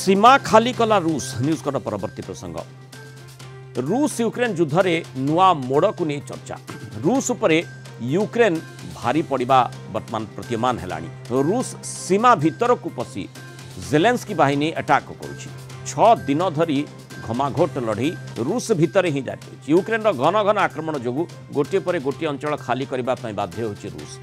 सीमा खाली कला रूस न्यूज कर परवर्ती प्रसंग रूस यूक्रेन युद्ध में नुआ मोड़ को नहीं चर्चा रूस उपरे यूक्रेन भारी पड़ा वर्तमान प्रतीयमान है रूस सीमा भीतर को पशि जेलेंस्की बाहिनी अटैक कर दिन धरी घमाघोट लड़ई रूस भितर ही जारी रही यूक्रेन घन घन आक्रमण जो गोटे पर गोटे अंचल खाली करने बाध्य हो रूस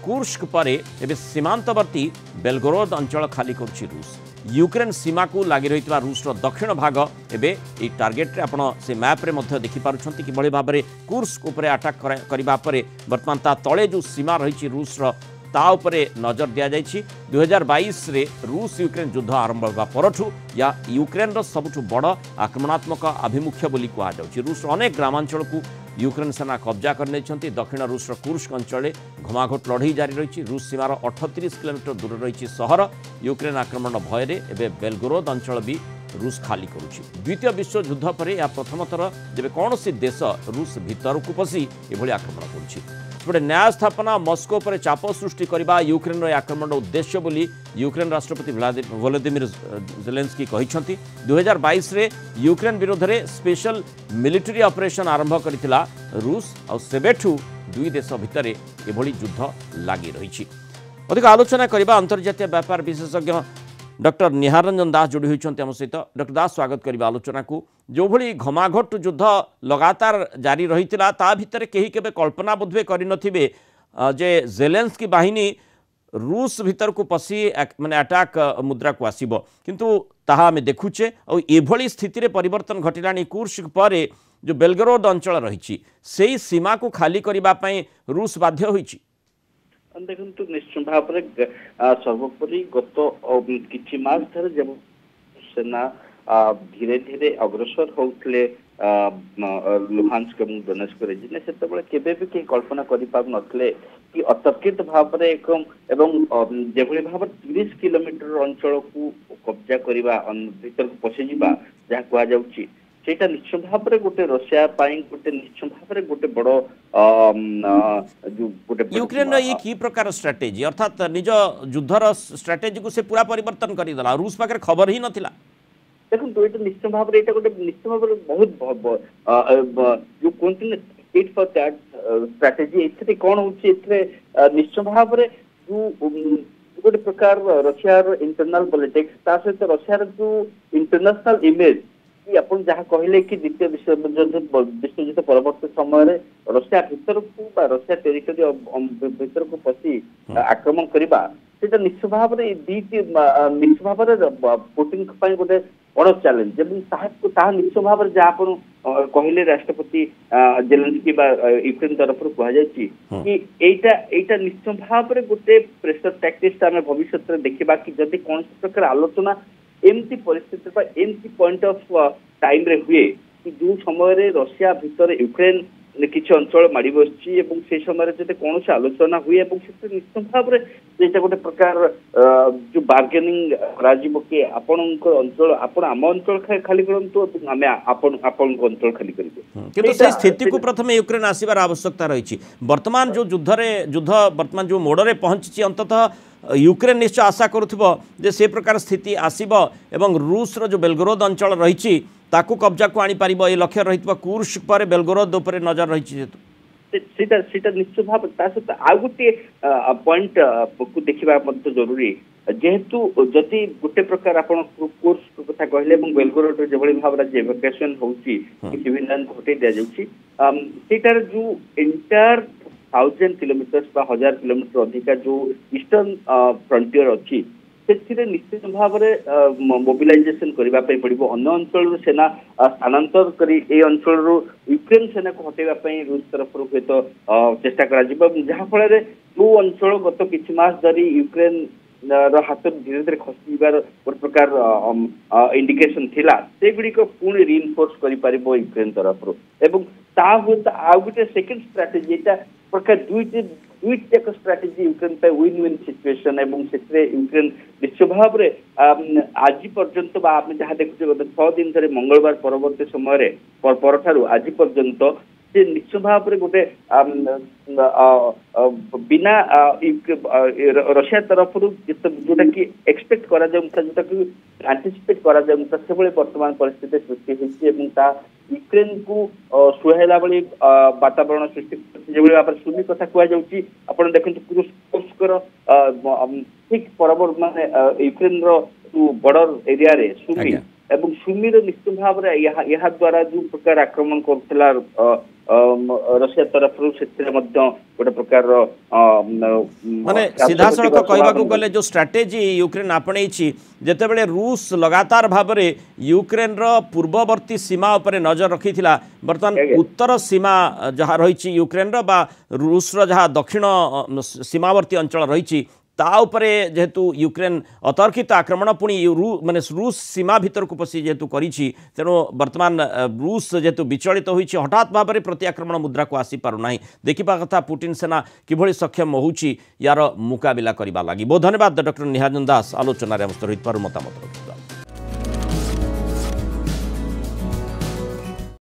कुर्स्क पर एवं सीमांतवर्ती बेलगोरोद अंचल खाली कर रूस यूक्रेन सीमा को लगी रही रूस दक्षिण भाग एवं टार्गेट आप से मैप्रे देखिपुं कि भाव में कुर्स्क उपर अटैक करने बर्तमान ता तले जो सीमा रही रूस ता उपरे नजर दि जाइए 2022 रे रूस यूक्रेन युद्ध आरंभ होगा परठू या यूक्रेन सबुठ बड़ आक्रमणात्मक आभिमुख्य बोली कहुच्छे रूस अनेक ग्रामांचल को यूक्रेन सेना कब्जा कर दक्षिण रूस कुर्स्क अंचल घमाघोट लड़ई जारी रही रूस सीमार 38 किलोमीटर दूर रही सहर यूक्रेन आक्रमण भय एवं बेलगोरोद अंचल भी रूस खाली करुच्ची द्वितीय विश्व युद्ध पर यह प्रथम थर जब कौन सी देश रूस भीतर को पशि एभली आक्रमण करुच्ची न्याय स्थापना मस्को पर चाप सृष्टि करने यूक्रेन आक्रमण उद्देश्य बोली यूक्रेन राष्ट्रपति वोलोदिमिर जेलेंस्की कहते 2022 रे यूक्रेन विरोध में स्पेशल मिलिटरी ऑपरेशन आरंभ करथिला रूस और सेबेठू दुई देश भितर एभली युद्ध लगी रही अधिक आलोचना करने अंतर्जातीय व्यापार विशेषज्ञ डॉक्टर निहार रंजन दास जोड़ी होती आम सहित डॉक्टर दास स्वागत करवा आलोचना को जो भली घमाघोट युद्ध लगातार जारी रही ता भितर कहीं केबे कल्पना बोधवे करिनथिबे जे जेलेंस्की बाहिनी रूस भीतर को पशि माने अटैक मुद्रा को आसीबो किंतु ताहा आमे देखुचे और एभली स्थिति रे परिवर्तन घटिलानी कुर्स्क पर जो बेलगोरोद अंचल रही से सीमा को खाली करबा पई रूस बाध्य होईची देखु निश्चय भाव में सर्वोपरि गत किछि मास धरे जब सेना धीरे धीरे अग्रसर होते लुहान्स्क और डोनेट्स्क रिजन से भी कल्पना कर कि अतर्कित भाव में एक जो भाव 30 किलोमीटर अंचल को कब्जा करने भीतर को पशिजा जहाँ कहुच्छी सेटा निश्चय भाव में गोटे रशिया गोटे निश्चय भाव में गोटे बड़ यूक्रेन ये की प्रकार स्ट्रेटेजी अर्थात निज युद्धर स्ट्रेटेजी को से पूरा परिवर्तन करदेला रूस पाखे खबर ही नथिला देखो ये निश्चय भाव में गोटे निश्चय भाव में बहुत जो कहते इट फॉर दैट स्ट्रेटेजी ए कौन हो निश्चय भाव में जो गोटे प्रकार रशियार इंटरनल पॉलिटिक्स ता सहित रशियार जो इंटरनेशनल इमेज कि आप जहाँ कहले कि द्वितीय विश्वयुद्ध परवर्त समय रशिया भीतर को रशिया टेरिटोरी भीतर को पशि आक्रमण करवा से निश्चय भाव में निश्चय भाव में पुटिन गोटे बड़ चैलेंज निश्चय भाव में जहाँ आप कहले राष्ट्रपति जेलेंस्की यूक्रेन तरफ कहुई कि एटा निश्चय भाव में गोटे प्रेशर टैक्टिक्स आम भविष्य देखा कि जब कौन प्रकार आलोचना एमती परिस्थिति एमती पॉइंट ऑफ टाइम रे हुए कि जो समय रशिया भीतर यूक्रेन किसी अंचल माड़ी बसची से समय जब कौन से आलोचना हुए निश्चित भाव में गोटे प्रकार जो बार्गेनिंग कि आपण अंचल आपण आम अंचल खाली करूँ आम आपण अंचल खाली करेंगे से स्थिति को प्रथम यूक्रेन आसबार आवश्यकता रही वर्तमान जो युद्ध वर्तमान जो मोड़े पहुंची अंततः यूक्रेन निश्चय आशा करुथिबो से प्रकार स्थिति आसीबो एवं रूस रो जो बेलगोरोद अंचल रही ताकू कब्जा को आनी पारिबो ए लक्ष्य रहितबा कुर्स्क पर बेलगोरोद ऊपर नजर रही सीटा निश्चय भाव सहित आ गोटे पॉइंट को देखा जरूरी जेहेतु जदि गोटे प्रकार आप कुर्स्क कथा कहले बेलगोरोड जो भाव एवोकेशन होची घटे दि जाटार जो एंटायर 1000 किलोमीटर 1000 किलोमीटर अधिका जो ईस्टर्न फ्रंटियर अच्छी से निश्चित भाव में मोबिलाइजेशन करने पड़ो अन्य अंचल सेना स्थानांतर कर अंचल यूक्रेन सेना को हटेवाई रूस तरफ हूँ तो चेष्टा कराफल जो अंचल गत किछि मास धरी यूक्रेन हाथ धीरे धीरे खसीबार गोटे प्रकार इंडिकेशन थिला से गुड़िक पुणी रिइनफोर्स कर यूक्रेन तरफ आ गोटे सेकेंड स्ट्राटेजी प्रकार दुईट एक स्ट्राटेजी यूक्रेन पे विन विन सिचुएशन एवं यूक्रेन निश्चय भाव में आज पर्यंत आप जहाँ देखुचे गत 6 दिन धरे मंगलवार परवर्त समय आज पर्यंत से निश्चित भाव में गोटे बिना रशिया तरफ जोटा कि एक्सपेक्ट करा जोटा कि आंटिसिपेट करा से वर्तमान परिस्थिति सृष्टि होती यूक्रेन को सुहाइला भाई वातावरण सृष्टि जो भाव में सुमी कथा कहुच्छी आप देखते तुर्स्कर ठीक बराबर माने यूक्रेन बॉर्डर एरिया रे सुमी एवं सुमीर निश्चित भाव में यह द्वारा जो प्रकार आक्रमण करुला रशिया तरफ गोटे प्रकार माने सीधा सड़क कहवाक गले जो स्ट्राटेजी यूक्रेन आपणे जितेबाला रूस लगातार भाव में यूक्रेन पूर्ववर्ती सीमा उपरे नजर रखी बर्तमान उत्तर सीमा जहाँ रही यूक्रेन रूस जहाँ दक्षिण सीमावर्ती अंचल रही ता उपरे जेहेतु यूक्रेन अतर्कित आक्रमण पुणी माने रूस सीमा भीतर को पशि जेहेतु करिछि तेणु वर्तमान रूस जेहेतु विचलित होइछि हठात भाव में प्रति आक्रमण मुद्रा को आसी पारु नाही देखिबा कथा पुतिन सेना किभଳି सक्षम होउछि यार मुकाबिला करिबा लागि। बहुत धन्यवाद डॉक्टर निहारजन दास आलोचना रे हम सहित पर मतामत।